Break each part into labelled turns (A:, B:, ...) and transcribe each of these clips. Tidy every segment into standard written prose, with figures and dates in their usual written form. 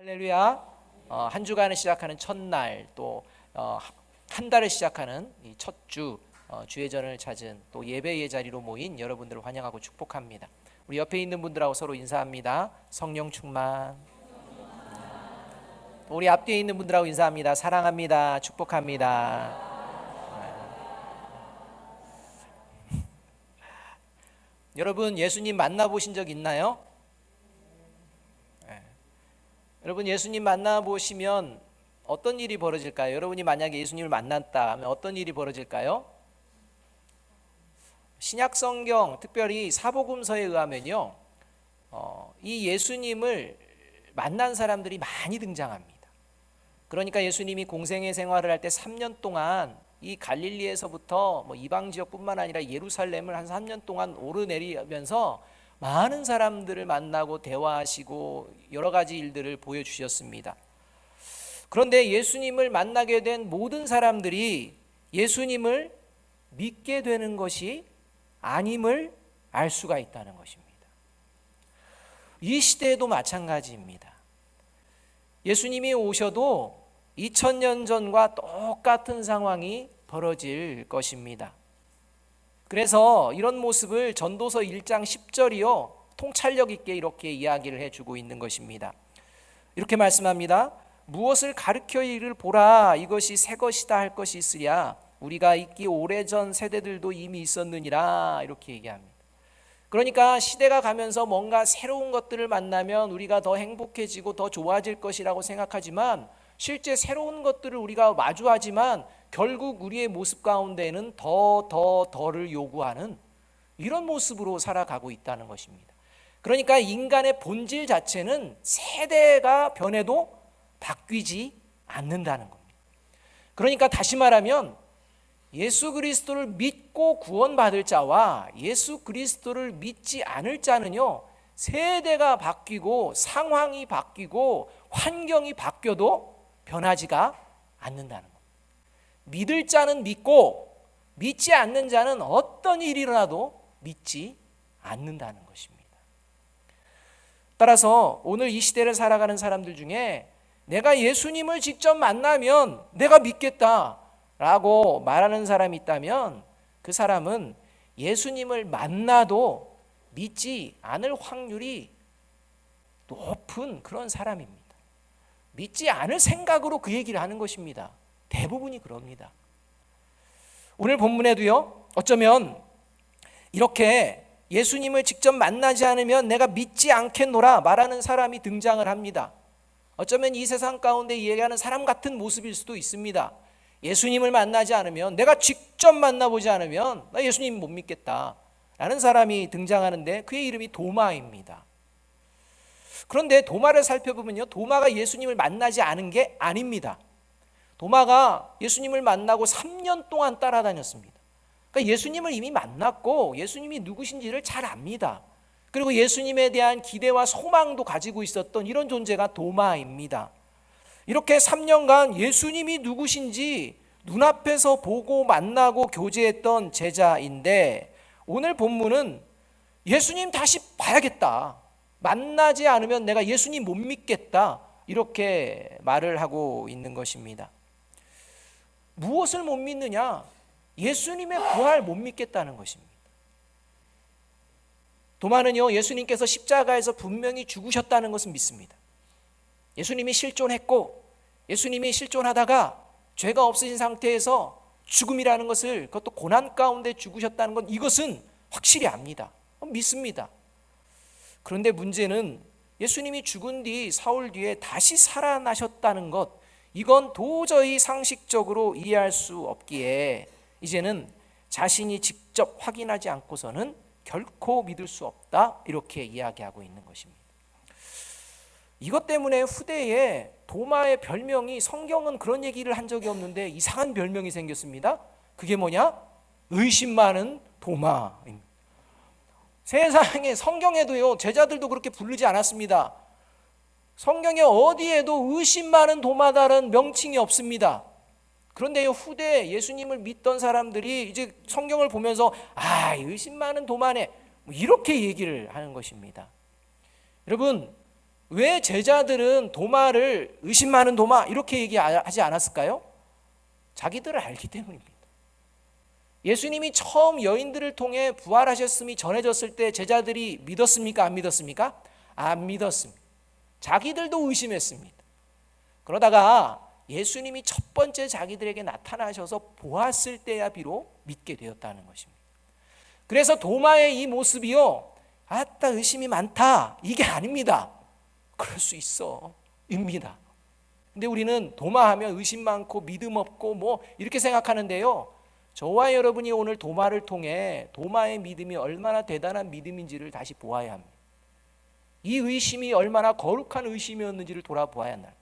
A: 할렐루야. 한 주간을 시작하는 첫날, 또 한 달을 시작하는 이 첫 주, 주의 전을 찾은 또 예배의 자리로 모인 여러분들을 환영하고 축복합니다. 우리 옆에 있는 분들하고 서로 인사합니다. 성령 충만. 우리 앞뒤에 있는 분들하고 인사합니다. 사랑합니다. 축복합니다. 여러분, 예수님 만나보신 적 있나요? 여러분, 예수님 만나보시면 어떤 일이 벌어질까요? 여러분이 만약에 예수님을 만났다 하면 어떤 일이 벌어질까요? 신약성경, 특별히 사복음서에 의하면요, 이 예수님을 만난 사람들이 많이 등장합니다. 그러니까 예수님이 공생애 생활을 할 때 3년 동안 이 갈릴리에서부터 이방 지역뿐만 아니라 예루살렘을 한 3년 동안 오르내리면서 많은 사람들을 만나고 대화하시고 여러 가지 일들을 보여주셨습니다. 그런데 예수님을 만나게 된 모든 사람들이 예수님을 믿게 되는 것이 아님을 알 수가 있다는 것입니다. 이 시대에도 마찬가지입니다. 예수님이 오셔도 2000년 전과 똑같은 상황이 벌어질 것입니다. 그래서 이런 모습을 전도서 1장 10절이요 통찰력 있게 이렇게 이야기를 해주고 있는 것입니다. 이렇게 말씀합니다. 무엇을 가르쳐 이를 보라, 이것이 새 것이다 할 것이 있으랴, 우리가 있기 오래전 세대들도 이미 있었느니라, 이렇게 얘기합니다. 그러니까 시대가 가면서 뭔가 새로운 것들을 만나면 우리가 더 행복해지고 더 좋아질 것이라고 생각하지만, 실제 새로운 것들을 우리가 마주하지만 결국 우리의 모습 가운데는 더를 요구하는 이런 모습으로 살아가고 있다는 것입니다. 그러니까 인간의 본질 자체는 세대가 변해도 바뀌지 않는다는 겁니다. 그러니까 다시 말하면 예수 그리스도를 믿고 구원받을 자와 예수 그리스도를 믿지 않을 자는요, 세대가 바뀌고 상황이 바뀌고 환경이 바뀌어도 변하지가 않는다는 겁니다. 믿을 자는 믿고 믿지 않는 자는 어떤 일이 일어나도 믿지 않는다는 것입니다. 따라서 오늘 이 시대를 살아가는 사람들 중에 내가 예수님을 직접 만나면 내가 믿겠다라고 말하는 사람이 있다면 그 사람은 예수님을 만나도 믿지 않을 확률이 높은 그런 사람입니다. 믿지 않을 생각으로 그 얘기를 하는 것입니다. 대부분이 그럽니다. 오늘 본문에도요, 어쩌면 이렇게 예수님을 직접 만나지 않으면 내가 믿지 않겠노라 말하는 사람이 등장을 합니다. 어쩌면 이 세상 가운데 얘기하는 사람 같은 모습일 수도 있습니다. 예수님을 만나지 않으면, 내가 직접 만나보지 않으면 나 예수님 못 믿겠다 라는 사람이 등장하는데 그의 이름이 도마입니다. 그런데 도마를 살펴보면요, 도마가 예수님을 만나지 않은 게 아닙니다. 도마가 예수님을 만나고 3년 동안 따라다녔습니다. 그러니까 예수님을 이미 만났고 예수님이 누구신지를 잘 압니다. 그리고 예수님에 대한 기대와 소망도 가지고 있었던 이런 존재가 도마입니다. 이렇게 3년간 예수님이 누구신지 눈앞에서 보고 만나고 교제했던 제자인데, 오늘 본문은 예수님 다시 봐야겠다, 만나지 않으면 내가 예수님 못 믿겠다, 이렇게 말을 하고 있는 것입니다. 무엇을 못 믿느냐? 예수님의 부활 못 믿겠다는 것입니다. 도마는요, 예수님께서 십자가에서 분명히 죽으셨다는 것은 믿습니다. 예수님이 실존했고 예수님이 실존하다가 죄가 없으신 상태에서 죽음이라는 것을, 그것도 고난 가운데 죽으셨다는 것, 이것은 확실히 압니다. 믿습니다. 그런데 문제는 예수님이 죽은 뒤 사흘 뒤에 다시 살아나셨다는 것, 이건 도저히 상식적으로 이해할 수 없기에 이제는 자신이 직접 확인하지 않고서는 결코 믿을 수 없다, 이렇게 이야기하고 있는 것입니다. 이것 때문에 후대에 도마의 별명이, 성경은 그런 얘기를 한 적이 없는데 이상한 별명이 생겼습니다. 그게 뭐냐? 의심 많은 도마입니다. 세상에, 성경에도요, 제자들도 그렇게 부르지 않았습니다. 성경에 어디에도 의심 많은 도마다라는 명칭이 없습니다. 그런데 후대 예수님을 믿던 사람들이 이제 성경을 보면서 의심 많은 도마네, 이렇게 얘기를 하는 것입니다. 여러분, 왜 제자들은 도마를 의심 많은 도마 이렇게 얘기하지 않았을까요? 자기들을 알기 때문입니다. 예수님이 처음 여인들을 통해 부활하셨음이 전해졌을 때 제자들이 믿었습니까? 안 믿었습니까? 안 믿었습니다. 자기들도 의심했습니다. 그러다가 예수님이 첫 번째 자기들에게 나타나셔서 보았을 때야 비록 믿게 되었다는 것입니다. 그래서 도마의 이 모습이요, 아따 의심이 많다 이게 아닙니다. 그럴 수 있어 입니다. 근데 우리는 도마하면 의심 많고 믿음 없고 뭐 이렇게 생각하는데요, 저와 여러분이 오늘 도마를 통해 도마의 믿음이 얼마나 대단한 믿음인지를 다시 보아야 합니다. 이 의심이 얼마나 거룩한 의심이었는지를 돌아보아야 한다.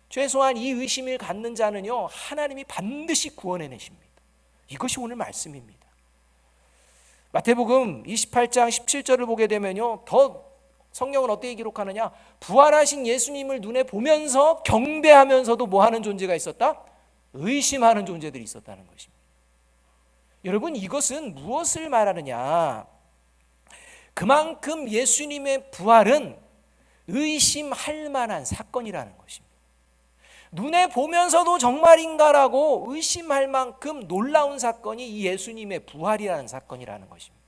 A: 최소한 이 의심을 갖는 자는요, 하나님이 반드시 구원해내십니다. 이것이 오늘 말씀입니다. 마태복음 28장 17절을 보게 되면요, 더 성경은 어떻게 기록하느냐, 부활하신 예수님을 눈에 보면서 경배하면서도 뭐 하는 존재가 있었다? 의심하는 존재들이 있었다는 것입니다. 여러분, 이것은 무엇을 말하느냐, 그만큼 예수님의 부활은 의심할 만한 사건이라는 것입니다. 눈에 보면서도 정말인가라고 의심할 만큼 놀라운 사건이 이 예수님의 부활이라는 사건이라는 것입니다.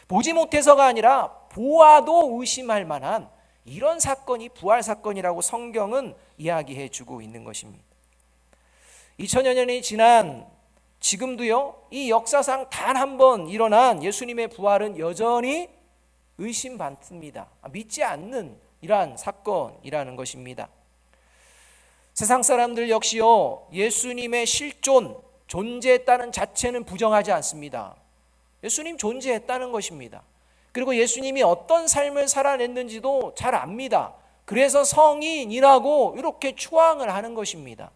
A: 보지 못해서가 아니라 보아도 의심할 만한 이런 사건이 부활 사건이라고 성경은 이야기해 주고 있는 것입니다. 2000여 년이 지난 지금도요, 이 역사상 단 한 번 일어난 예수님의 부활은 여전히 의심받습니다. 믿지 않는 이러한 사건이라는 것입니다. 세상 사람들 역시요, 예수님의 실존, 존재했다는 자체는 부정하지 않습니다. 예수님 존재했다는 것입니다. 그리고 예수님이 어떤 삶을 살아냈는지도 잘 압니다. 그래서 성인이라고 이렇게 추앙을 하는 것입니다.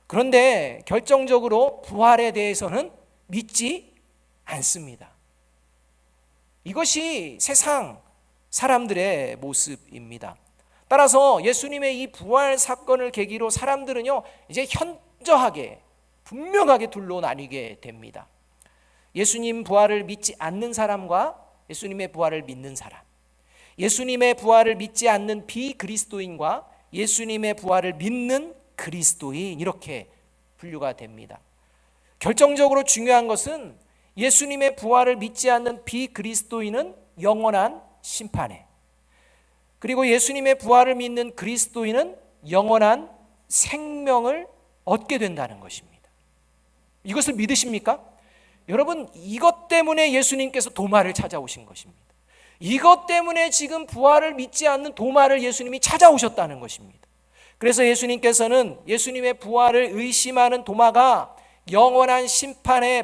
A: 그런데 결정적으로 부활에 대해서는 믿지 않습니다. 이것이 세상 사람들의 모습입니다. 따라서 예수님의 이 부활 사건을 계기로 사람들은요, 이제 현저하게 분명하게 둘로 나뉘게 됩니다. 예수님 부활을 믿지 않는 사람과 예수님의 부활을 믿는 사람, 예수님의 부활을 믿지 않는 비그리스도인과 예수님의 부활을 믿는 그리스도인, 이렇게 분류가 됩니다. 결정적으로 중요한 것은 예수님의 부활을 믿지 않는 비그리스도인은 영원한 심판에, 그리고 예수님의 부활을 믿는 그리스도인은 영원한 생명을 얻게 된다는 것입니다. 이것을 믿으십니까? 여러분, 이것 때문에 예수님께서 도마를 찾아오신 것입니다. 이것 때문에 지금 부활을 믿지 않는 도마를 예수님이 찾아오셨다는 것입니다. 그래서 예수님께서는 예수님의 부활을 의심하는 도마가 영원한 심판을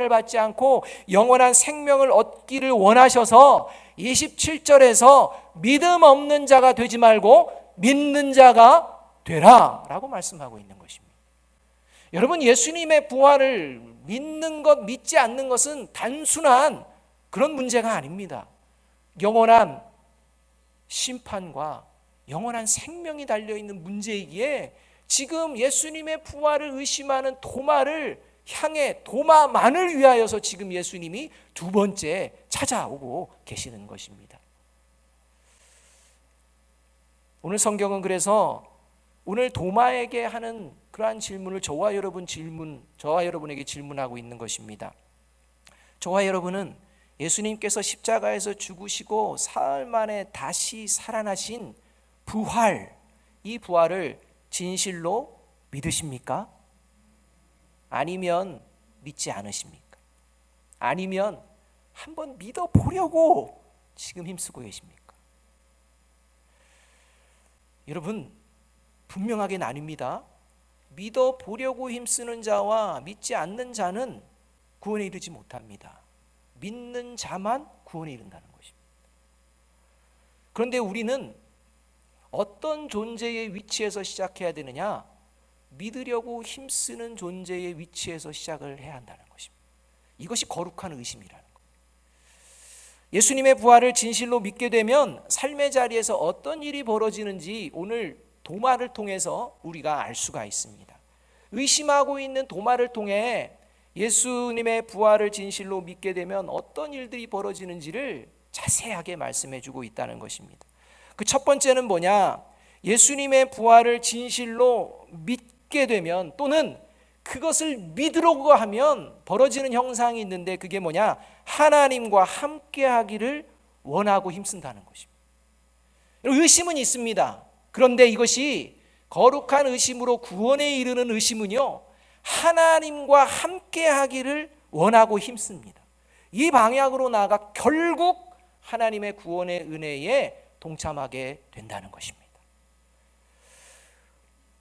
A: 받지 않고 영원한 생명을 얻기를 원하셔서 27절에서 믿음 없는 자가 되지 말고 믿는 자가 되라 라고 말씀하고 있는 것입니다. 여러분, 예수님의 부활을 믿는 것, 믿지 않는 것은 단순한 그런 문제가 아닙니다. 영원한 심판과 영원한 생명이 달려있는 문제이기에 지금 예수님의 부활을 의심하는 도마를 향해, 도마만을 위하여서 지금 예수님이 두 번째 찾아오고 계시는 것입니다. 오늘 성경은 그래서 오늘 도마에게 하는 그러한 질문을 저와 여러분에게 질문하고 있는 것입니다. 저와 여러분은 예수님께서 십자가에서 죽으시고 사흘 만에 다시 살아나신 부활, 이 부활을 진실로 믿으십니까? 아니면 믿지 않으십니까? 아니면 한번 믿어보려고 지금 힘쓰고 계십니까? 여러분, 분명하게 나뉩니다. 믿어보려고 힘쓰는 자와 믿지 않는 자는 구원에 이르지 못합니다. 믿는 자만 구원에 이른다는 것입니다. 그런데 우리는 어떤 존재의 위치에서 시작해야 되느냐? 믿으려고 힘쓰는 존재의 위치에서 시작을 해야 한다는 것입니다. 이것이 거룩한 의심이라는 거예요. 예수님의 부활을 진실로 믿게 되면 삶의 자리에서 어떤 일이 벌어지는지 오늘 도마를 통해서 우리가 알 수가 있습니다. 의심하고 있는 도마를 통해 예수님의 부활을 진실로 믿게 되면 어떤 일들이 벌어지는지를 자세하게 말씀해 주고 있다는 것입니다. 그 첫 번째는 뭐냐? 예수님의 부활을 진실로 믿게 되면, 또는 그것을 믿으려고 하면 벌어지는 형상이 있는데, 그게 뭐냐? 하나님과 함께 하기를 원하고 힘쓴다는 것입니다. 의심은 있습니다. 그런데 이것이 거룩한 의심으로 구원에 이르는 의심은요, 하나님과 함께 하기를 원하고 힘씁니다. 이 방향으로 나아가 결국 하나님의 구원의 은혜에 동참하게 된다는 것입니다.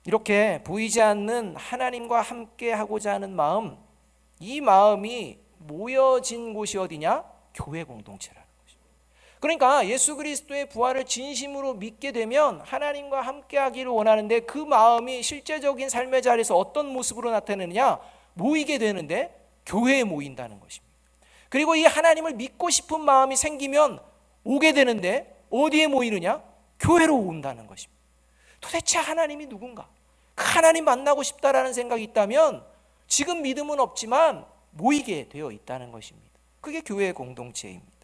A: 이렇게 보이지 않는 하나님과 함께 하고자 하는 마음, 이 마음이 모여진 곳이 어디냐? 교회 공동체라는 것입니다. 그러니까 예수 그리스도의 부활을 진심으로 믿게 되면 하나님과 함께 하기를 원하는데, 그 마음이 실제적인 삶의 자리에서 어떤 모습으로 나타내느냐? 모이게 되는데 교회에 모인다는 것입니다. 그리고 이 하나님을 믿고 싶은 마음이 생기면 오게 되는데 어디에 모이느냐? 교회로 온다는 것입니다. 도대체 하나님이 누군가? 하나님 만나고 싶다라는 생각이 있다면 지금 믿음은 없지만 모이게 되어 있다는 것입니다. 그게 교회의 공동체입니다.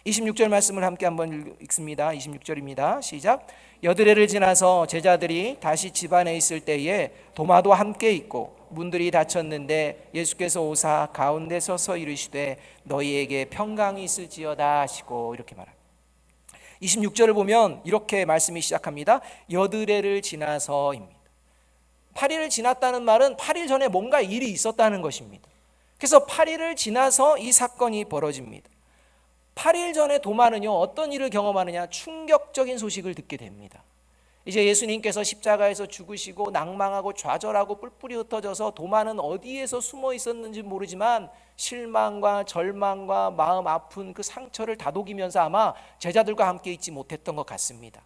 A: 26절 말씀을 함께 한번 읽습니다. 26절입니다. 시작. 여드레를 지나서 제자들이 다시 집 안에 있을 때에 도마도 함께 있고 문들이 닫혔는데 예수께서 오사 가운데 서서 이르시되 너희에게 평강이 있을지어다 하시고, 이렇게 말합니다. 26절을 보면 이렇게 말씀이 시작합니다. 여드레를 지나서입니다. 8일을 지났다는 말은 8일 전에 뭔가 일이 있었다는 것입니다. 그래서 8일을 지나서 이 사건이 벌어집니다. 8일 전에 도마는요, 어떤 일을 경험하느냐? 충격적인 소식을 듣게 됩니다. 이제 예수님께서 십자가에서 죽으시고 낭망하고 좌절하고 뿔뿔이 흩어져서 도마는 어디에서 숨어 있었는지 모르지만 실망과 절망과 마음 아픈 그 상처를 다독이면서 아마 제자들과 함께 있지 못했던 것 같습니다.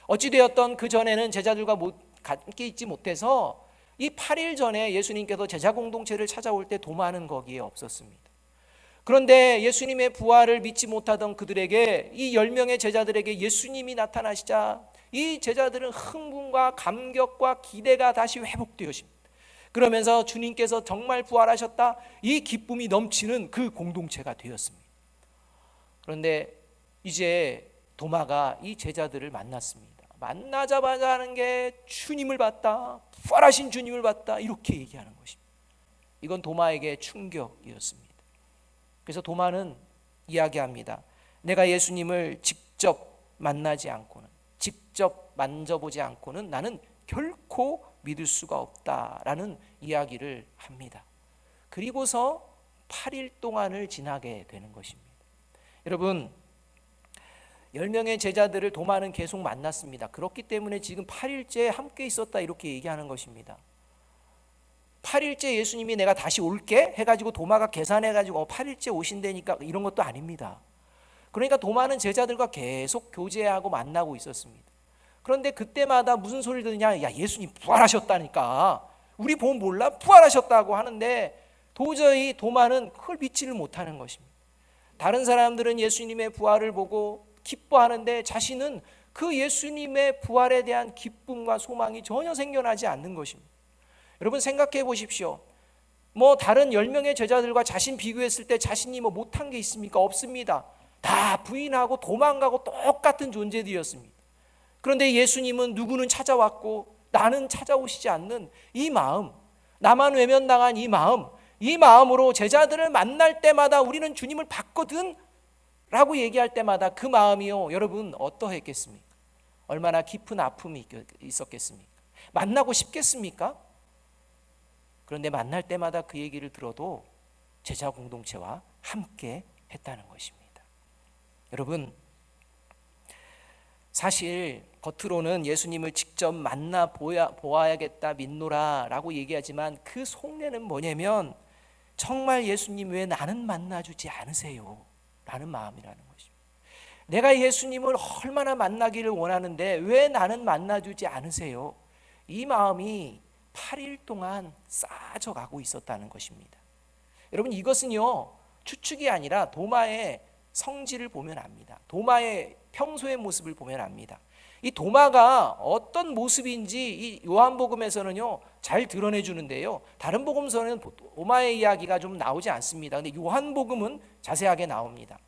A: 어찌되었던 그 전에는 제자들과 함께 있지 못해서 이 8일 전에 예수님께서 제자 공동체를 찾아올 때 도마는 거기에 없었습니다. 그런데 예수님의 부활을 믿지 못하던 그들에게, 이 10명의 제자들에게 예수님이 나타나시자 이 제자들은 흥분과 감격과 기대가 다시 회복되었습니다. 그러면서 주님께서 정말 부활하셨다, 이 기쁨이 넘치는 그 공동체가 되었습니다. 그런데 이제 도마가 이 제자들을 만났습니다. 만나자마자 하는 게 주님을 봤다, 부활하신 주님을 봤다, 이렇게 얘기하는 것입니다. 이건 도마에게 충격이었습니다. 그래서 도마는 이야기합니다. 내가 예수님을 직접 만나지 않고는, 직접 만져보지 않고는 나는 결코 믿을 수가 없다라는 이야기를 합니다. 그리고서 8일 동안을 지나게 되는 것입니다. 여러분, 10명의 제자들을 도마는 계속 만났습니다. 그렇기 때문에 지금 8일째 함께 있었다, 이렇게 얘기하는 것입니다. 8일째 예수님이 내가 다시 올게 해가지고 도마가 계산해가지고 8일째 오신다니까 이런 것도 아닙니다. 그러니까 도마는 제자들과 계속 교제하고 만나고 있었습니다. 그런데 그때마다 무슨 소리를 듣느냐? 야, 예수님 부활하셨다니까, 우리 보면 몰라? 부활하셨다고 하는데 도저히 도마는 그걸 믿지를 못하는 것입니다. 다른 사람들은 예수님의 부활을 보고 기뻐하는데 자신은 그 예수님의 부활에 대한 기쁨과 소망이 전혀 생겨나지 않는 것입니다. 여러분 생각해 보십시오. 다른 10명의 제자들과 자신 비교했을 때 자신이 못한 게 있습니까? 없습니다. 다 부인하고 도망가고 똑같은 존재들이었습니다. 그런데 예수님은 누구는 찾아왔고 나는 찾아오시지 않는 이 마음, 나만 외면당한 이 마음으로 제자들을 만날 때마다 우리는 주님을 봤거든 라고 얘기할 때마다 그 마음이요, 여러분 어떠했겠습니까? 얼마나 깊은 아픔이 있었겠습니까? 만나고 싶겠습니까? 그런데 만날 때마다 그 얘기를 들어도 제자 공동체와 함께 했다는 것입니다. 여러분, 사실 겉으로는 예수님을 직접 만나 보아야겠다, 믿노라 라고 얘기하지만 그 속내는 뭐냐면 정말 예수님 왜 나는 만나주지 않으세요? 라는 마음이라는 것입니다. 내가 예수님을 얼마나 만나기를 원하는데 왜 나는 만나주지 않으세요? 이 마음이 8일 동안 쌓아져가고 있었다는 것입니다. 여러분, 이것은요 추측이 아니라 도마의 성질을 보면 압니다. 도마의 평소의 모습을 보면 압니다. 이 도마가 어떤 모습인지 이 요한복음에서는요 잘 드러내주는데요, 다른 복음서는 도마의 이야기가 좀 나오지 않습니다. 근데 요한복음은 자세하게 나옵니다.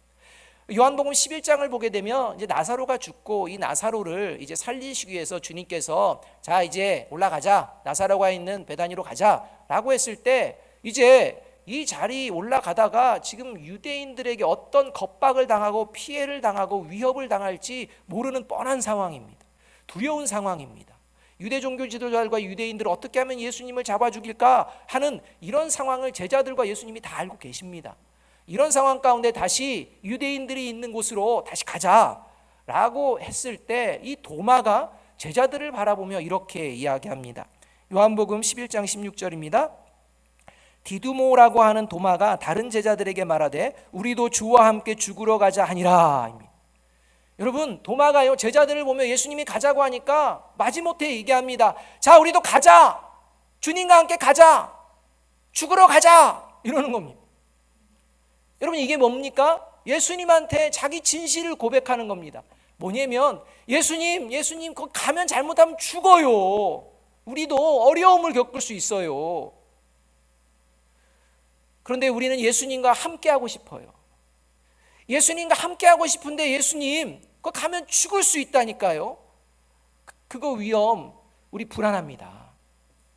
A: 요한복음 11장을 보게 되면 이제 나사로가 죽고 이 나사로를 이제 살리시기 위해서 주님께서 자 이제 올라가자, 나사로가 있는 베다니로 가자라고 했을 때 이제 이 자리 올라가다가 지금 유대인들에게 어떤 겁박을 당하고 피해를 당하고 위협을 당할지 모르는 뻔한 상황입니다. 두려운 상황입니다. 유대 종교 지도자들과 유대인들 어떻게 하면 예수님을 잡아 죽일까 하는 이런 상황을 제자들과 예수님이 다 알고 계십니다. 이런 상황 가운데 다시 유대인들이 있는 곳으로 다시 가자라고 했을 때 이 도마가 제자들을 바라보며 이렇게 이야기합니다. 요한복음 11장 16절입니다. 디두모라고 하는 도마가 다른 제자들에게 말하되 우리도 주와 함께 죽으러 가자 하니라. 여러분, 도마가요 제자들을 보며 예수님이 가자고 하니까 마지못해 얘기합니다. 자, 우리도 가자. 주님과 함께 가자. 죽으러 가자. 이러는 겁니다. 여러분, 이게 뭡니까? 예수님한테 자기 진실을 고백하는 겁니다. 뭐냐면 예수님 거기 가면 잘못하면 죽어요. 우리도 어려움을 겪을 수 있어요. 그런데 우리는 예수님과 함께하고 싶어요. 예수님과 함께하고 싶은데 예수님 거기 가면 죽을 수 있다니까요. 그거 위험, 우리 불안합니다.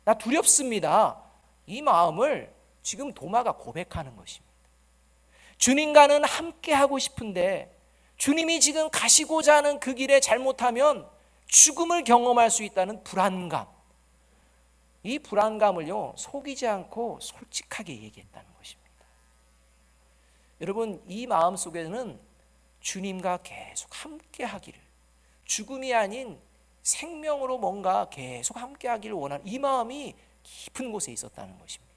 A: 나 두렵습니다. 이 마음을 지금 도마가 고백하는 것입니다. 주님과는 함께하고 싶은데 주님이 지금 가시고자 하는 그 길에 잘못하면 죽음을 경험할 수 있다는 불안감, 이 불안감을요 속이지 않고 솔직하게 얘기했다는 것입니다. 여러분, 이 마음 속에는 주님과 계속 함께하기를, 죽음이 아닌 생명으로 뭔가 계속 함께하기를 원하는 이 마음이 깊은 곳에 있었다는 것입니다.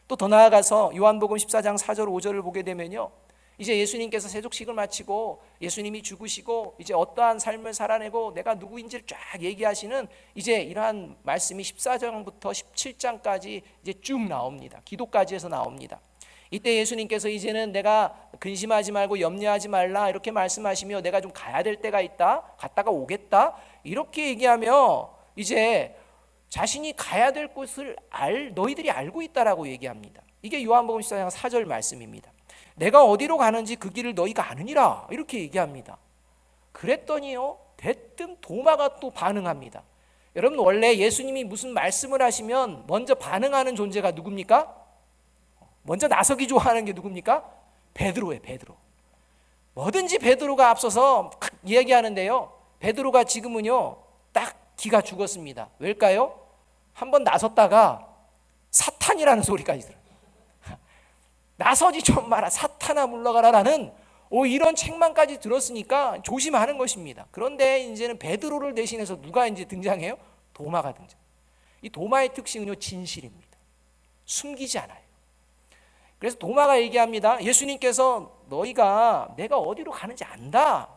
A: 또 더 나아가서 요한복음 14장 4절 5절을 보게 되면요, 이제 예수님께서 세족식을 마치고 예수님이 죽으시고 이제 어떠한 삶을 살아내고 내가 누구인지를 쫙 얘기하시는 이제 이러한 말씀이 14장부터 17장까지 이제 쭉 나옵니다. 기도까지 해서 나옵니다. 이때 예수님께서 이제는 내가 근심하지 말고 염려하지 말라 이렇게 말씀하시며 내가 좀 가야 될 때가 있다, 갔다가 오겠다 이렇게 얘기하며 이제 자신이 가야 될 곳을 너희들이 알고 있다라고 얘기합니다. 이게 요한복음 14장 4절 말씀입니다. 내가 어디로 가는지 그 길을 너희가 아느니라 이렇게 얘기합니다. 그랬더니요 대뜸 도마가 또 반응합니다. 여러분, 원래 예수님이 무슨 말씀을 하시면 먼저 반응하는 존재가 누굽니까? 먼저 나서기 좋아하는 게 누굽니까? 베드로예요. 베드로. 뭐든지 베드로가 앞서서 이야기하는데요, 베드로가 지금은요 딱 기가 죽었습니다. 왜일까요? 한번 나섰다가 사탄이라는 소리까지 들어요. 나서지 좀 마라, 사탄아 물러가라라는 이런 책망까지 들었으니까 조심하는 것입니다. 그런데 이제는 베드로를 대신해서 누가 이제 등장해요? 도마가 등장. 이 도마의 특징은요 진실입니다. 숨기지 않아요. 그래서 도마가 얘기합니다. 예수님께서 너희가 내가 어디로 가는지 안다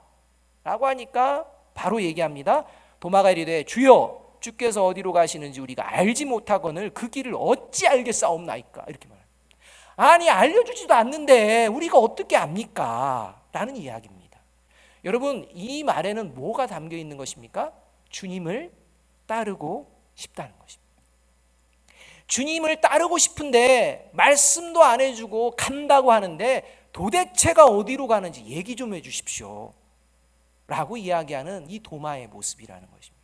A: 라고 하니까 바로 얘기합니다. 도마가 이르되 주여 주께서 어디로 가시는지 우리가 알지 못하거늘 그 길을 어찌 알겠사옵나이까 이렇게 말합니다. 아니 알려주지도 않는데 우리가 어떻게 압니까? 라는 이야기입니다. 여러분, 이 말에는 뭐가 담겨 있는 것입니까? 주님을 따르고 싶다는 것입니다. 주님을 따르고 싶은데 말씀도 안 해주고 간다고 하는데 도대체가 어디로 가는지 얘기 좀 해주십시오 라고 이야기하는 이 도마의 모습이라는 것입니다.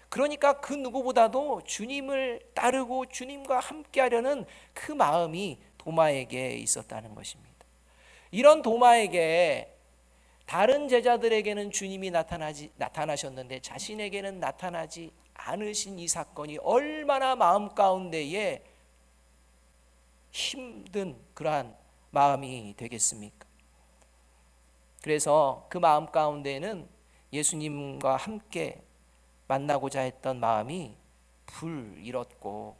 A: 그러니까 그 누구보다도 주님을 따르고 주님과 함께하려는 그 마음이 도마에게 있었다는 것입니다. 이런 도마에게 다른 제자들에게는 주님이 나타나셨는데 자신에게는 나타나지 않으신 이 사건이 얼마나 마음 가운데에 힘든 그러한 마음이 되겠습니까? 그래서 그 마음 가운데는 예수님과 함께 만나고자 했던 마음이 불일었고,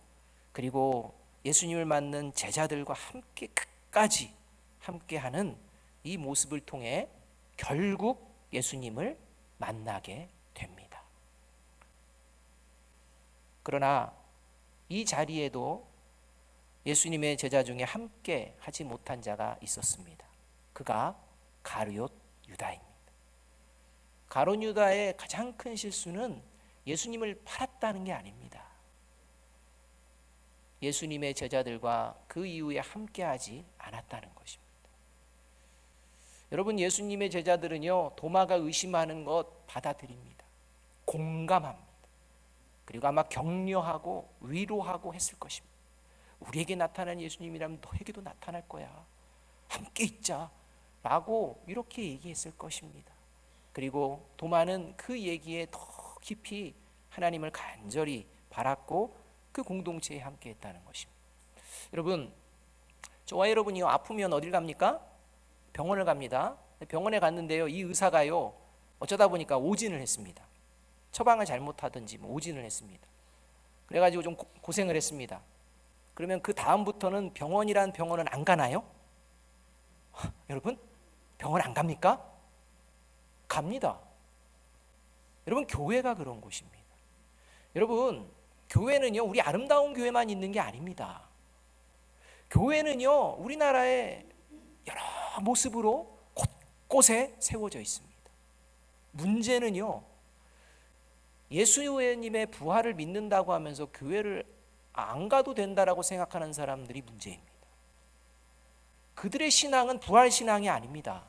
A: 그리고 예수님을 맞는 제자들과 함께 끝까지 함께하는 이 모습을 통해 결국 예수님을 만나게 됩니다. 그러나 이 자리에도 예수님의 제자 중에 함께 하지 못한 자가 있었습니다. 그가 가룟 유다입니다. 가룟 유다의 가장 큰 실수는 예수님을 팔았다는 게 아닙니다. 예수님의 제자들과 그 이후에 함께하지 않았다는 것입니다. 여러분, 예수님의 제자들은요, 도마가 의심하는 것 받아들입니다. 공감합니다. 그리고 아마 격려하고 위로하고 했을 것입니다. 우리에게 나타난 예수님이라면 너에게도 나타날 거야. 함께 있자. 라고 이렇게 얘기했을 것입니다. 그리고 도마는 그 얘기에 더 깊이 하나님을 간절히 바랐고 그 공동체에 함께 했다는 것입니다. 여러분, 저와 여러분이 아프면 어딜 갑니까? 병원을 갑니다. 병원에 갔는데요, 이 의사가요, 어쩌다 보니까 오진을 했습니다. 처방을 잘못하든지 오진을 했습니다. 그래가지고 좀 고생을 했습니다. 그러면 그 다음부터는 병원이란 병원은 안 가나요? 여러분, 병원 안 갑니까? 갑니다. 여러분, 교회가 그런 곳입니다. 여러분, 교회는요, 우리 아름다운 교회만 있는 게 아닙니다. 교회는요, 우리나라에 여러 모습으로 곳곳에 세워져 있습니다. 문제는요, 예수님의 부활을 믿는다고 하면서 교회를 안 가도 된다라고 생각하는 사람들이 문제입니다. 그들의 신앙은 부활 신앙이 아닙니다.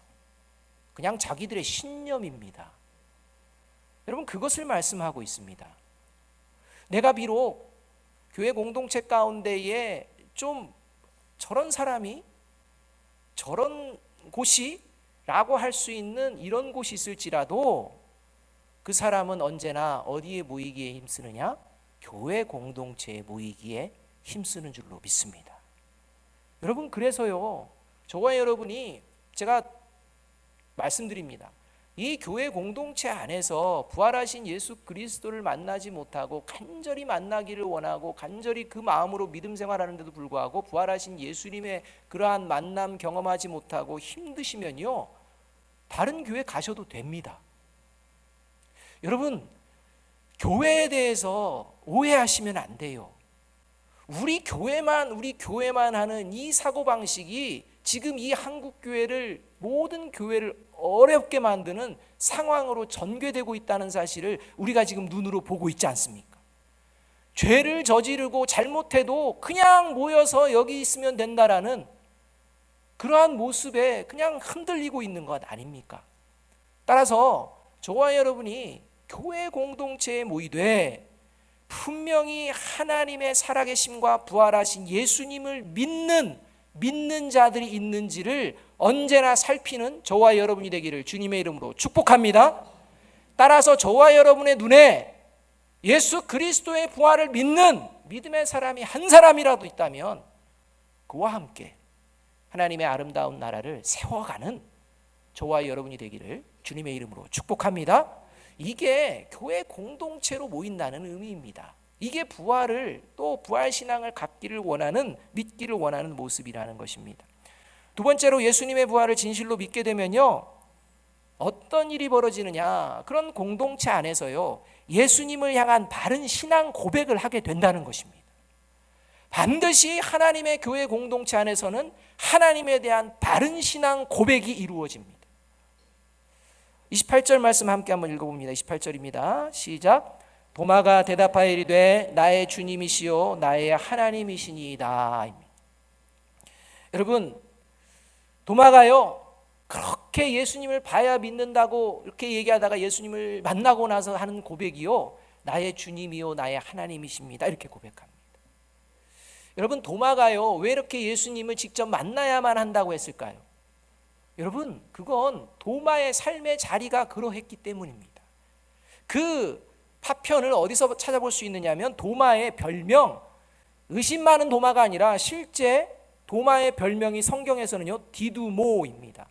A: 그냥 자기들의 신념입니다. 여러분, 그것을 말씀하고 있습니다. 내가 비록 교회 공동체 가운데에 좀 저런 사람이 저런 곳이 라고 할 수 있는 이런 곳이 있을지라도 그 사람은 언제나 어디에 모이기에 힘쓰느냐? 교회 공동체에 모이기에 힘쓰는 줄로 믿습니다. 여러분, 그래서요, 저와 여러분이 제가 말씀드립니다. 이 교회 공동체 안에서 부활하신 예수 그리스도를 만나지 못하고 간절히 만나기를 원하고 간절히 그 마음으로 믿음 생활하는데도 불구하고 부활하신 예수님의 그러한 만남 경험하지 못하고 힘드시면요, 다른 교회 가셔도 됩니다. 여러분, 교회에 대해서 오해하시면 안 돼요. 우리 교회만 하는 이 사고방식이 지금 이 한국 교회를, 모든 교회를 어렵게 만드는 상황으로 전개되고 있다는 사실을 우리가 지금 눈으로 보고 있지 않습니까? 죄를 저지르고 잘못해도 그냥 모여서 여기 있으면 된다라는 그러한 모습에 그냥 흔들리고 있는 것 아닙니까? 따라서 저와 여러분이 교회 공동체에 모이되 분명히 하나님의 살아계심과 부활하신 예수님을 믿는 자들이 있는지를 언제나 살피는 저와 여러분이 되기를 주님의 이름으로 축복합니다. 따라서 저와 여러분의 눈에 예수 그리스도의 부활을 믿는 믿음의 사람이 한 사람이라도 있다면 그와 함께 하나님의 아름다운 나라를 세워가는 저와 여러분이 되기를 주님의 이름으로 축복합니다. 이게 교회 공동체로 모인다는 의미입니다. 이게 부활을, 또 부활신앙을 갖기를 원하는, 믿기를 원하는 모습이라는 것입니다. 두 번째로, 예수님의 부활을 진실로 믿게 되면요, 어떤 일이 벌어지느냐, 그런 공동체 안에서요, 예수님을 향한 바른 신앙 고백을 하게 된다는 것입니다. 반드시 하나님의 교회 공동체 안에서는 하나님에 대한 바른 신앙 고백이 이루어집니다. 28절 말씀 함께 한번 읽어봅니다. 28절입니다. 시작. 도마가 대답하여 이르되 나의 주님이시요 나의 하나님이시니이다. 여러분, 도마가요, 그렇게 예수님을 봐야 믿는다고 이렇게 얘기하다가 예수님을 만나고 나서 하는 고백이요, 나의 주님이요 나의 하나님이십니다, 이렇게 고백합니다. 여러분, 도마가요, 왜 이렇게 예수님을 직접 만나야만 한다고 했을까요? 여러분, 그건 도마의 삶의 자리가 그러했기 때문입니다. 그 파편을 어디서 찾아볼 수 있느냐면, 도마의 별명, 의심 많은 도마가 아니라 실제 도마의 별명이 성경에서는요, 디두모입니다.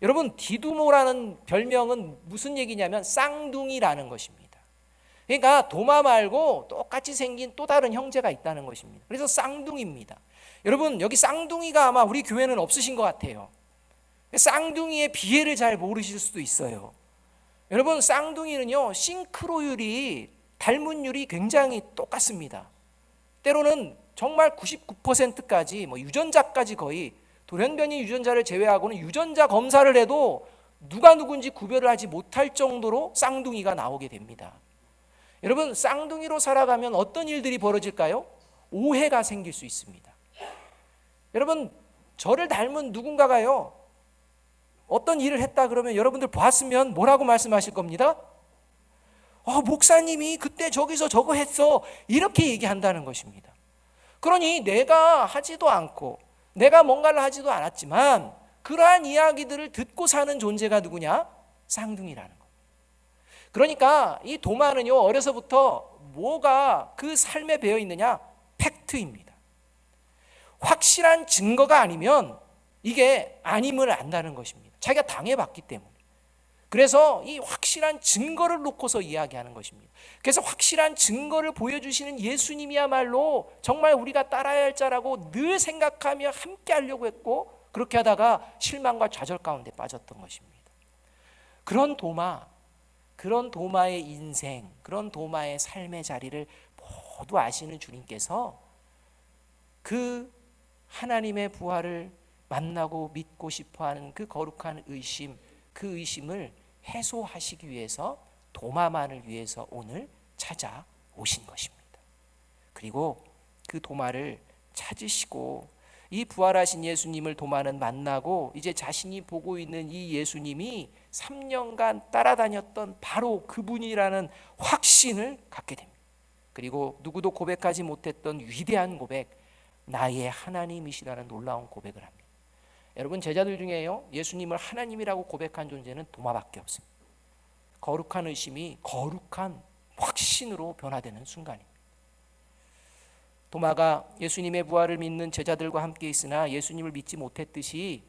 A: 여러분, 디두모라는 별명은 무슨 얘기냐면 쌍둥이라는 것입니다. 그러니까 도마 말고 똑같이 생긴 또 다른 형제가 있다는 것입니다. 그래서 쌍둥이입니다. 여러분, 여기 쌍둥이가 아마 우리 교회는 없으신 것 같아요. 쌍둥이의 비애를 잘 모르실 수도 있어요. 여러분, 쌍둥이는요, 싱크로율이, 닮은율이 굉장히 똑같습니다. 때로는 정말 99%까지, 유전자까지 거의, 돌연변이 유전자를 제외하고는 유전자 검사를 해도 누가 누군지 구별을 하지 못할 정도로 쌍둥이가 나오게 됩니다. 여러분, 쌍둥이로 살아가면 어떤 일들이 벌어질까요? 오해가 생길 수 있습니다. 여러분, 저를 닮은 누군가가요, 어떤 일을 했다 그러면 여러분들 보았으면 뭐라고 말씀하실 겁니다? 목사님이 그때 저기서 저거 했어, 이렇게 얘기한다는 것입니다. 그러니 내가 하지도 않고 내가 뭔가를 하지도 않았지만 그러한 이야기들을 듣고 사는 존재가 누구냐? 쌍둥이라는 것. 그러니까 이 도마는요, 어려서부터 뭐가 그 삶에 배어 있느냐? 팩트입니다. 확실한 증거가 아니면 이게 아님을 안다는 것입니다. 자기가 당해봤기 때문에. 그래서 이 확실한 증거를 놓고서 이야기하는 것입니다. 그래서 확실한 증거를 보여주시는 예수님이야말로 정말 우리가 따라야 할 자라고 늘 생각하며 함께 하려고 했고, 그렇게 하다가 실망과 좌절 가운데 빠졌던 것입니다. 그런 도마의 인생, 그런 도마의 삶의 자리를 모두 아시는 주님께서 그 하나님의 부활을 만나고 믿고 싶어하는 그 거룩한 의심, 그 의심을 해소하시기 위해서 도마만을 위해서 오늘 찾아오신 것입니다. 그리고 그 도마를 찾으시고 이 부활하신 예수님을 도마는 만나고 이제 자신이 보고 있는 이 예수님이 3년간 따라다녔던 바로 그분이라는 확신을 갖게 됩니다. 그리고 누구도 고백하지 못했던 위대한 고백, 나의 하나님이시라는 놀라운 고백을 합니다. 여러분, 제자들 중에요, 예수님을 하나님이라고 고백한 존재는 도마밖에 없습니다. 거룩한 의심이 거룩한 확신으로 변화되는 순간입니다. 도마가 예수님의 부활을 믿는 제자들과 함께 있으나 예수님을 믿지 못했듯이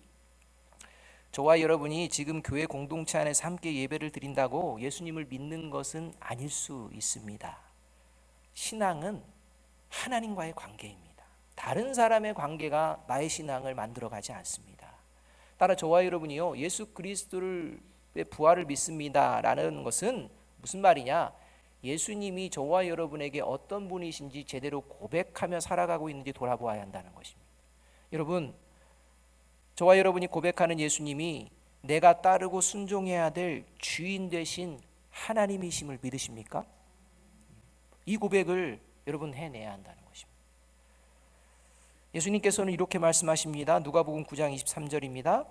A: 저와 여러분이 지금 교회 공동체 안에서 함께 예배를 드린다고 예수님을 믿는 것은 아닐 수 있습니다. 신앙은 하나님과의 관계입니다. 다른 사람의 관계가 나의 신앙을 만들어가지 않습니다. 따라 저와 여러분이요, 예수 그리스도의 부활을 믿습니다라는 것은 무슨 말이냐? 예수님이 저와 여러분에게 어떤 분이신지 제대로 고백하며 살아가고 있는지 돌아보아야 한다는 것입니다. 여러분, 저와 여러분이 고백하는 예수님이 내가 따르고 순종해야 될 주인 되신 하나님이심을 믿으십니까? 이 고백을 여러분 해내야 한다는 것입니다. 예수님께서는 이렇게 말씀하십니다. 누가복음 9장 23절입니다.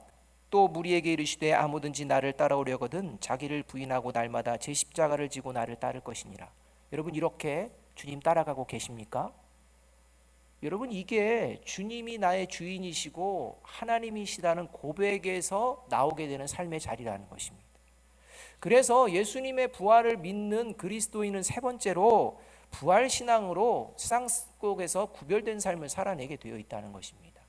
A: 또 무리에게 이르시되 아무든지 나를 따라오려거든 자기를 부인하고 날마다 제 십자가를 지고 나를 따를 것이니라. 여러분, 이렇게 주님 따라가고 계십니까? 여러분, 이게 주님이 나의 주인이시고 하나님이시라는 고백에서 나오게 되는 삶의 자리라는 것입니다. 그래서 예수님의 부활을 믿는 그리스도인은 세 번째로 부활신앙으로 세상 속에서 구별된 삶을 살아내게 되어 있다는 것입니다.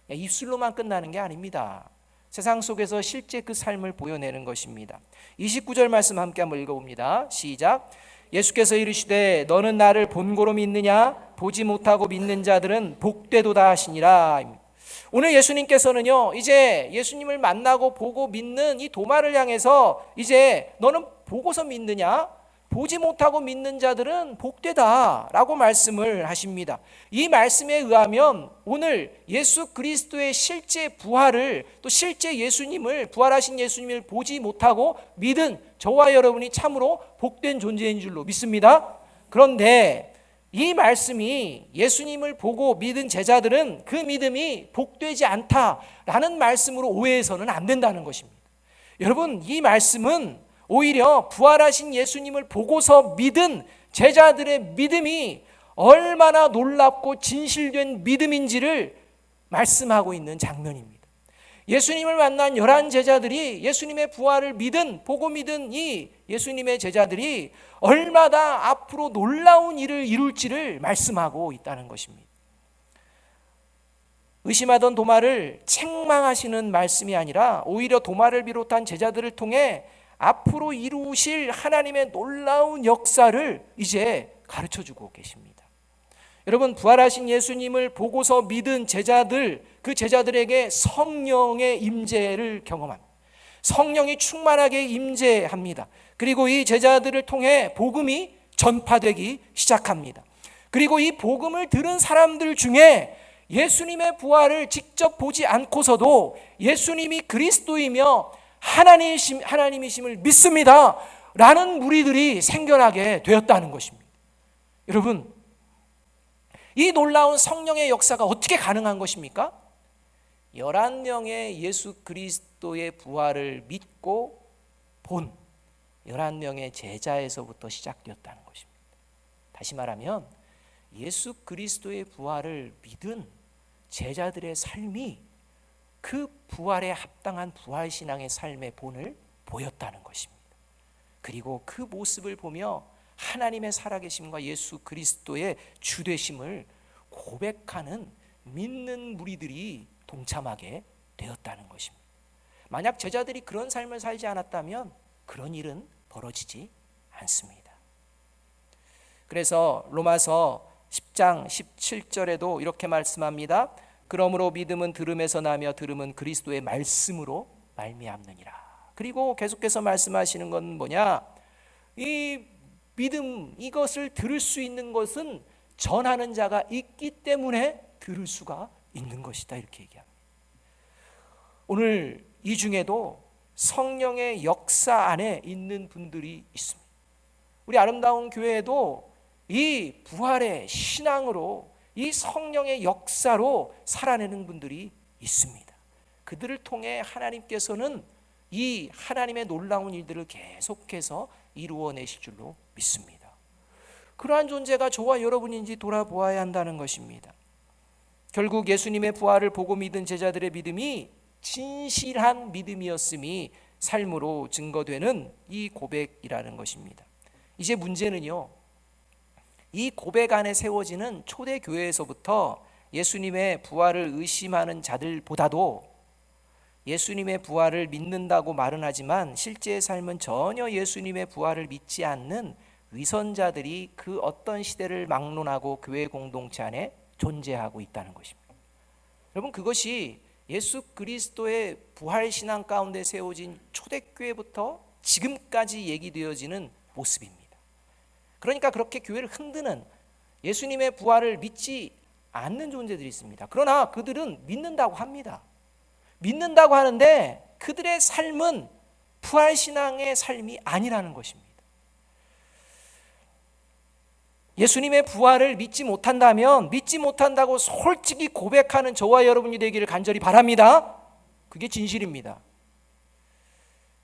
A: 입술로만 끝나는 게 아닙니다. 세상 속에서 실제 그 삶을 보여내는 것입니다. 29절 말씀 함께 한번 읽어봅니다. 시작. 예수께서 이르시되 너는 나를 본고로 믿느냐? 보지 못하고 믿는 자들은 복되도다 하시니라. 오늘 예수님께서는요, 이제 예수님을 만나고 보고 믿는 이 도마를 향해서 이제 너는 보고서 믿느냐? 보지 못하고 믿는 자들은 복되다라고 말씀을 하십니다. 이 말씀에 의하면 오늘 예수 그리스도의 실제 부활을, 또 실제 예수님을, 부활하신 예수님을 보지 못하고 믿은 저와 여러분이 참으로 복된 존재인 줄로 믿습니다. 그런데 이 말씀이 예수님을 보고 믿은 제자들은 그 믿음이 복되지 않다라는 말씀으로 오해해서는 안 된다는 것입니다. 여러분, 이 말씀은 오히려 부활하신 예수님을 보고서 믿은 제자들의 믿음이 얼마나 놀랍고 진실된 믿음인지를 말씀하고 있는 장면입니다. 예수님을 만난 11 제자들이 예수님의 부활을 보고 믿은 이 예수님의 제자들이 얼마나 앞으로 놀라운 일을 이룰지를 말씀하고 있다는 것입니다. 의심하던 도마를 책망하시는 말씀이 아니라 오히려 도마를 비롯한 제자들을 통해 앞으로 이루실 하나님의 놀라운 역사를 이제 가르쳐주고 계십니다. 여러분, 부활하신 예수님을 보고서 믿은 제자들, 그 제자들에게 성령의 임재를 경험합니다. 성령이 충만하게 임재합니다. 그리고 이 제자들을 통해 복음이 전파되기 시작합니다. 그리고 이 복음을 들은 사람들 중에 예수님의 부활을 직접 보지 않고서도 예수님이 그리스도이며 하나님이심을 믿습니다 라는 무리들이 생겨나게 되었다는 것입니다. 여러분, 이 놀라운 성령의 역사가 어떻게 가능한 것입니까? 11명의 예수 그리스도 그리스도의 부활을 믿고 본 11명의 제자에서부터 시작되었다는 것입니다. 다시 말하면 예수 그리스도의 부활을 믿은 제자들의 삶이 그 부활에 합당한 부활신앙의 삶의 본을 보였다는 것입니다. 그리고 그 모습을 보며 하나님의 살아계심과 예수 그리스도의 주되심을 고백하는 믿는 무리들이 동참하게 되었다는 것입니다. 만약 제자들이 그런 삶을 살지 않았다면 그런 일은 벌어지지 않습니다. 그래서 로마서 10장 17절에도 이렇게 말씀합니다. 그러므로 믿음은 들음에서 나며 들음은 그리스도의 말씀으로 말미암느니라. 그리고 계속해서 말씀하시는 건 뭐냐? 이 믿음, 이것을 들을 수 있는 것은 전하는 자가 있기 때문에 들을 수가 있는 것이다, 이렇게 얘기합니다. 오늘 이 중에도 성령의 역사 안에 있는 분들이 있습니다. 우리 아름다운 교회에도 이 부활의 신앙으로 이 성령의 역사로 살아내는 분들이 있습니다. 그들을 통해 하나님께서는 이 하나님의 놀라운 일들을 계속해서 이루어내실 줄로 믿습니다. 그러한 존재가 저와 여러분인지 돌아보아야 한다는 것입니다. 결국 예수님의 부활을 보고 믿은 제자들의 믿음이 진실한 믿음이었음이 삶으로 증거되는 이 고백이라는 것입니다. 이제 문제는요, 이 고백 안에 세워지는 초대교회에서부터 예수님의 부활을 의심하는 자들보다도 예수님의 부활을 믿는다고 말은 하지만 실제의 삶은 전혀 예수님의 부활을 믿지 않는 위선자들이 그 어떤 시대를 막론하고 교회 공동체 안에 존재하고 있다는 것입니다. 여러분, 그것이 예수 그리스도의 부활 신앙 가운데 세워진 초대교회부터 지금까지 얘기되어지는 모습입니다. 그러니까 그렇게 교회를 흔드는 예수님의 부활을 믿지 않는 존재들이 있습니다. 그러나 그들은 믿는다고 합니다. 믿는다고 하는데 그들의 삶은 부활 신앙의 삶이 아니라는 것입니다. 예수님의 부활을 믿지 못한다면 믿지 못한다고 솔직히 고백하는 저와 여러분이 되기를 간절히 바랍니다. 그게 진실입니다.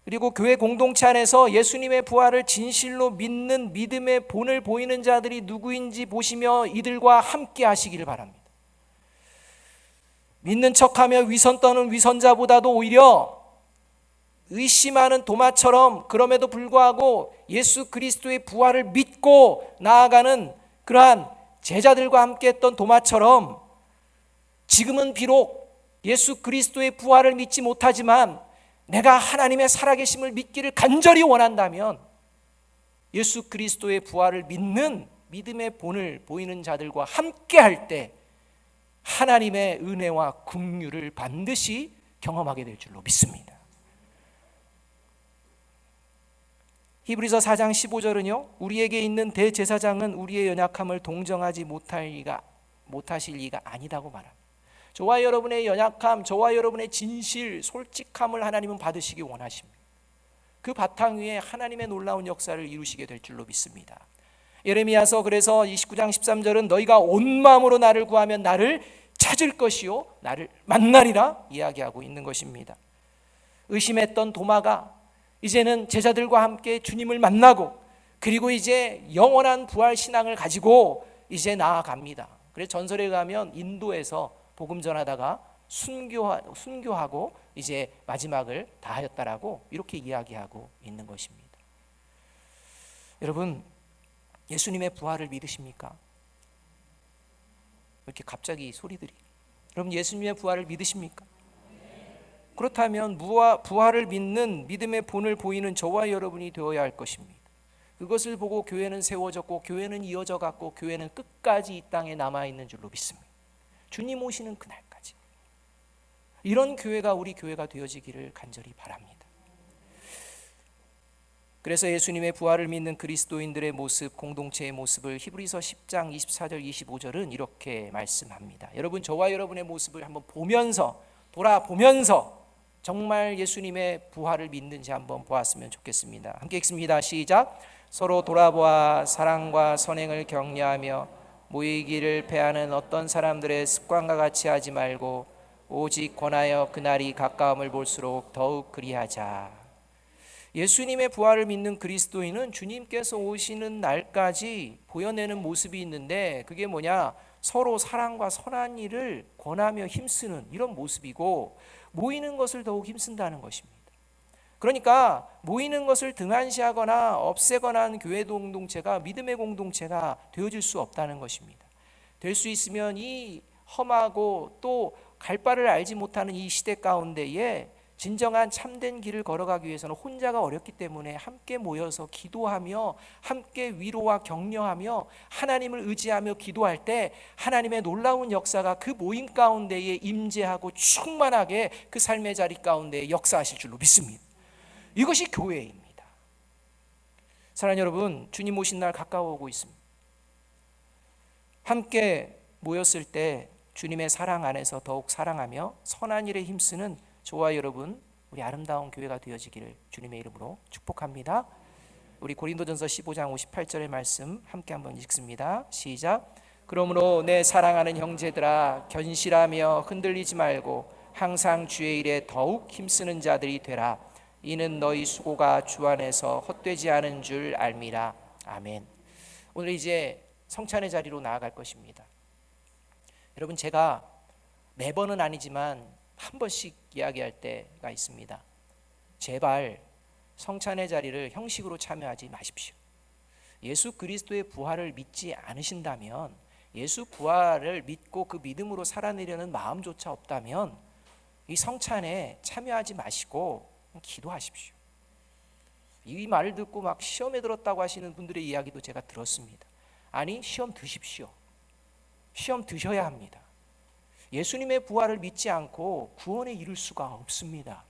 A: 그리고 교회 공동체 안에서 예수님의 부활을 진실로 믿는 믿음의 본을 보이는 자들이 누구인지 보시며 이들과 함께 하시기를 바랍니다. 믿는 척하며 위선 떠는 위선자보다도 오히려 의심하는 도마처럼 그럼에도 불구하고 예수 그리스도의 부활을 믿고 나아가는 그러한 제자들과 함께 했던 도마처럼 지금은 비록 예수 그리스도의 부활을 믿지 못하지만 내가 하나님의 살아계심을 믿기를 간절히 원한다면 예수 그리스도의 부활을 믿는 믿음의 본을 보이는 자들과 함께 할 때 하나님의 은혜와 긍휼을 반드시 경험하게 될 줄로 믿습니다. 히브리서 4장 15절은요, 우리에게 있는 대제사장은 우리의 연약함을 동정하지 못하실 리가 아니다고 말합니다. 저와 여러분의 연약함, 저와 여러분의 진실, 솔직함을 하나님은 받으시기 원하십니다. 그 바탕 위에 하나님의 놀라운 역사를 이루시게 될 줄로 믿습니다. 예레미야서 그래서 29장 13절은 너희가 온 마음으로 나를 구하면 나를 찾을 것이요 나를 만나리라 이야기하고 있는 것입니다. 의심했던 도마가 이제는 제자들과 함께 주님을 만나고 그리고 이제 영원한 부활 신앙을 가지고 이제 나아갑니다. 그래서 전설에 의하면 인도에서 복음 전하다가 순교하고 이제 마지막을 다하였다라고 이렇게 이야기하고 있는 것입니다. 여러분, 예수님의 부활을 믿으십니까? 이렇게 갑자기 소리들이. 여러분, 예수님의 부활을 믿으십니까? 그렇다면 부활을 믿는 믿음의 본을 보이는 저와 여러분이 되어야 할 것입니다. 그것을 보고 교회는 세워졌고 교회는 이어져 갔고 교회는 끝까지 이 땅에 남아있는 줄로 믿습니다. 주님 오시는 그날까지 이런 교회가 우리 교회가 되어지기를 간절히 바랍니다. 그래서 예수님의 부활을 믿는 그리스도인들의 모습, 공동체의 모습을 히브리서 10장 24절 25절은 이렇게 말씀합니다. 여러분, 저와 여러분의 모습을 한번 보면서 돌아보면서 정말 예수님의 부활을 믿는지 한번 보았으면 좋겠습니다. 함께 읽습니다. 시작. 서로 돌아보아 사랑과 선행을 격려하며 모이기를 패하는 어떤 사람들의 습관과 같이 하지 말고 오직 권하여 그날이 가까움을 볼수록 더욱 그리하자. 예수님의 부활을 믿는 그리스도인은 주님께서 오시는 날까지 보여내는 모습이 있는데, 그게 뭐냐? 서로 사랑과 선한 일을 권하며 힘쓰는 이런 모습이고, 모이는 것을 더욱 힘쓴다는 것입니다. 그러니까 모이는 것을 등한시하거나 없애거나 하는 교회 공동체가 믿음의 공동체가 되어질 수 없다는 것입니다. 될 수 있으면 이 험하고 또 갈 바를 알지 못하는 이 시대 가운데에 진정한 참된 길을 걸어가기 위해서는 혼자가 어렵기 때문에 함께 모여서 기도하며 함께 위로와 격려하며 하나님을 의지하며 기도할 때 하나님의 놀라운 역사가 그 모임 가운데에 임재하고 충만하게 그 삶의 자리 가운데 역사하실 줄로 믿습니다. 이것이 교회입니다. 사랑하는 여러분, 주님 오신 날 가까워오고 있습니다. 함께 모였을 때 주님의 사랑 안에서 더욱 사랑하며 선한 일에 힘쓰는 저와 여러분, 우리 아름다운 교회가 되어지기를 주님의 이름으로 축복합니다. 우리 고린도전서 15장 58절의 말씀 함께 한번 읽습니다. 시작. 그러므로 내 사랑하는 형제들아, 견실하며 흔들리지 말고 항상 주의 일에 더욱 힘쓰는 자들이 되라. 이는 너희 수고가 주 안에서 헛되지 않은 줄 알미라. 아멘. 오늘 이제 성찬의 자리로 나아갈 것입니다. 여러분, 제가 매번은 아니지만 한 번씩 이야기할 때가 있습니다. 제발 성찬의 자리를 형식으로 참여하지 마십시오. 예수 그리스도의 부활을 믿지 않으신다면, 예수 부활을 믿고 그 믿음으로 살아내려는 마음조차 없다면 이 성찬에 참여하지 마시고 기도하십시오. 이 말을 듣고 막 시험에 들었다고 하시는 분들의 이야기도 제가 들었습니다. 아니, 시험 드십시오. 시험 드셔야 합니다. 예수님의 부활을 믿지 않고 구원에 이를 수가 없습니다.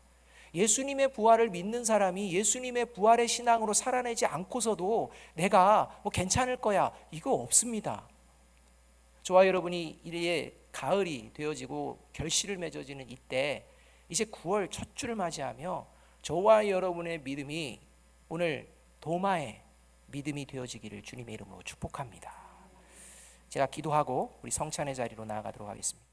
A: 예수님의 부활을 믿는 사람이 예수님의 부활의 신앙으로 살아내지 않고서도 내가 괜찮을 거야, 이거 없습니다. 저와 여러분이 이제 가을이 되어지고 결실을 맺어지는 이때, 이제 9월 첫 주를 맞이하며 저와 여러분의 믿음이 오늘 도마의 믿음이 되어지기를 주님의 이름으로 축복합니다. 제가 기도하고 우리 성찬의 자리로 나아가도록 하겠습니다.